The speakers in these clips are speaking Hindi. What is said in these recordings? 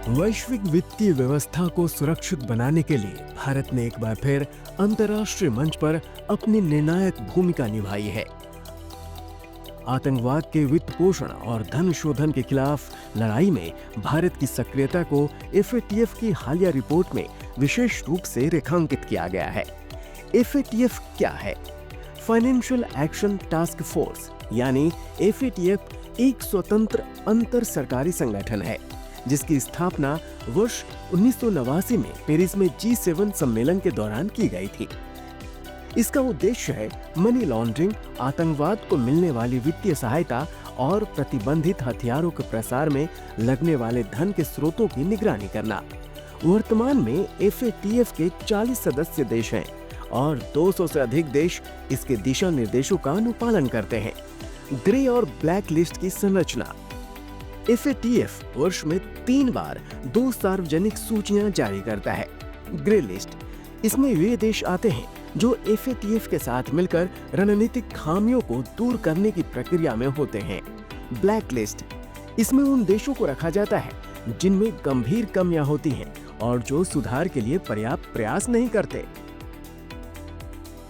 वैश्विक वित्तीय व्यवस्था को सुरक्षित बनाने के लिए भारत ने एक बार फिर अंतर्राष्ट्रीय मंच पर अपनी निर्णायक भूमिका निभाई है। आतंकवाद के वित्त पोषण और धन शोधन के खिलाफ लड़ाई में भारत की सक्रियता को FATF की हालिया रिपोर्ट में विशेष रूप से रेखांकित किया गया है। FATF क्या है? फाइनेंशियल एक्शन टास्क फोर्स यानी FATF एक स्वतंत्र अंतर सरकारी संगठन है जिसकी स्थापना वर्ष 1989 में पेरिस में G7 सम्मेलन के दौरान की गई थी। इसका उद्देश्य है मनी लॉन्ड्रिंग, आतंकवाद को मिलने वाली वित्तीय सहायता और प्रतिबंधित हथियारों के प्रसार में लगने वाले धन के स्रोतों की निगरानी करना। वर्तमान में FATF के 40 सदस्य देश हैं और 200 से अधिक देश इसके दिशा निर्देशों का अनुपालन करते हैं। ग्रे और ब्लैक लिस्ट की संरचना। FATF वर्ष में 3 बार 2 सार्वजनिक सूचियां जारी करता है। ग्रे लिस्ट, इसमें वे देश आते हैं जो FATF के साथ मिलकर रणनीतिक खामियों को दूर करने की प्रक्रिया में होते हैं। ब्लैक लिस्ट, इसमें उन देशों को रखा जाता है जिनमें गंभीर कमियां होती हैं और जो सुधार के लिए पर्याप्त प्रयास नहीं करते।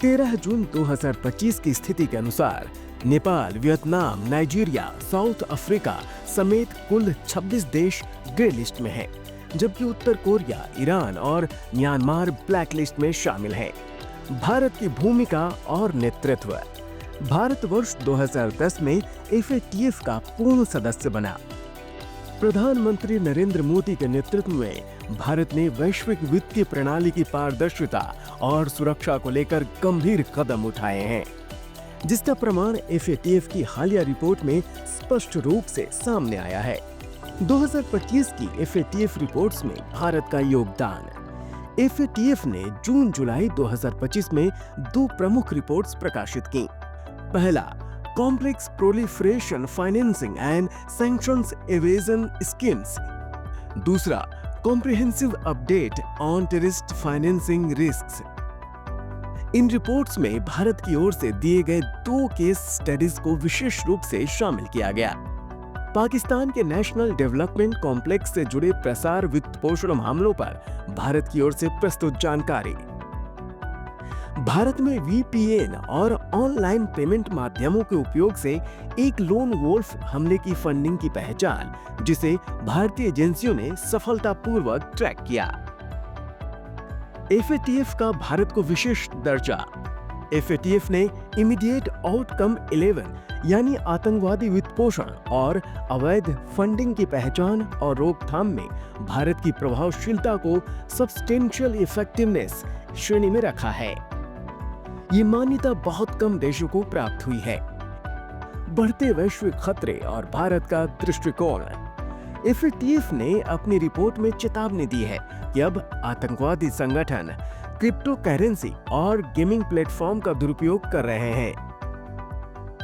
13 जून 2025 की स्थिति के अनुसार Nepal, Vietnam, Nigeria, south Africa समेत कुल 26 देश ग्रे लिस्ट में हैं, जबकि उत्तर कोरिया, ईरान और म्यांमार ब्लैक लिस्ट में शामिल हैं। भारत की भूमिका और नेतृत्व। भारत वर्ष 2010 में FATF का पूर्ण सदस्य बना। प्रधानमंत्री नरेंद्र मोदी के नेतृत्व में भारत ने वैश्विक वित्तीय प्रणाली की पारदर्शिता और सुरक्षा को लेकर गंभीर कदम उठाए हैं, जिसका प्रमाण FATF की हालिया रिपोर्ट में स्पष्ट रूप से सामने आया है। 2025 की FATF रिपोर्ट्स में भारत का योगदान। FATF ने जून-जुलाई 2025 में 2 प्रमुख रिपोर्ट्स प्रकाशित की। पहला, complex proliferation financing and sanctions evasion schemes. दूसरा, comprehensive update on terrorist financing risks. इन रिपोर्ट्स में भारत की ओर से दिए गए 2 केस स्टडीज को विशेष रूप से शामिल किया गया। पाकिस्तान के नेशनल डेवलपमेंट कॉम्प्लेक्स से जुड़े प्रसार वित्त पोषण मामलों पर भारत की ओर से प्रस्तुत जानकारी। भारत में VPN और ऑनलाइन पेमेंट माध्यमों के उपयोग से एक लोन वोल्फ हमले की फंडिंग की पहचान, जिसे भारतीय एजेंसियों ने सफलतापूर्वक ट्रैक किया। FATF का भारत को विशेष दर्जा। FATF ने इमीडिएट आउटकम 11 यानी आतंकवादी वित्त पोषण और अवैध फंडिंग की पहचान और रोकथाम में भारत की प्रभावशीलता को सब्सटेंशियल इफेक्टिवनेस श्रेणी में रखा है। ये मान्यता बहुत कम देशों को प्राप्त हुई है। बढ़ते वैश्विक खतरे और भारत का दृष्टिकोण। FATF ने अपनी रिपोर्ट में चेतावनी दी है कि अब आतंकवादी संगठन क्रिप्टो करेंसी और गेमिंग प्लेटफॉर्म का दुरुपयोग कर रहे हैं।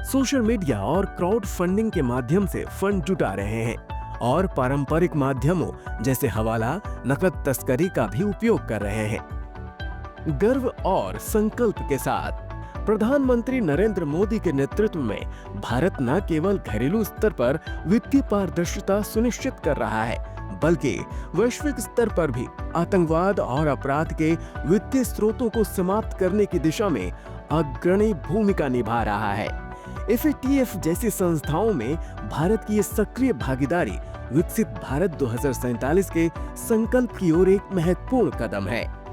सोशल मीडिया और क्राउड फंडिंग के माध्यम से फंड जुटा रहे हैं और पारंपरिक माध्यमों जैसे हवाला, नकद तस्करी का भी उपयोग कर रहे हैं। गर्व और संकल्प के साथ प्रधानमंत्री नरेंद्र मोदी के नेतृत्व में भारत न केवल घरेलू स्तर पर वित्तीय पारदर्शिता सुनिश्चित कर रहा है, बल्कि वैश्विक स्तर पर भी आतंकवाद और अपराध के वित्तीय स्रोतों को समाप्त करने की दिशा में अग्रणी भूमिका निभा रहा है। FATF जैसी संस्थाओं में भारत की ये सक्रिय भागीदारी विकसित भारत 2047 के संकल्प की ओर एक महत्वपूर्ण कदम है।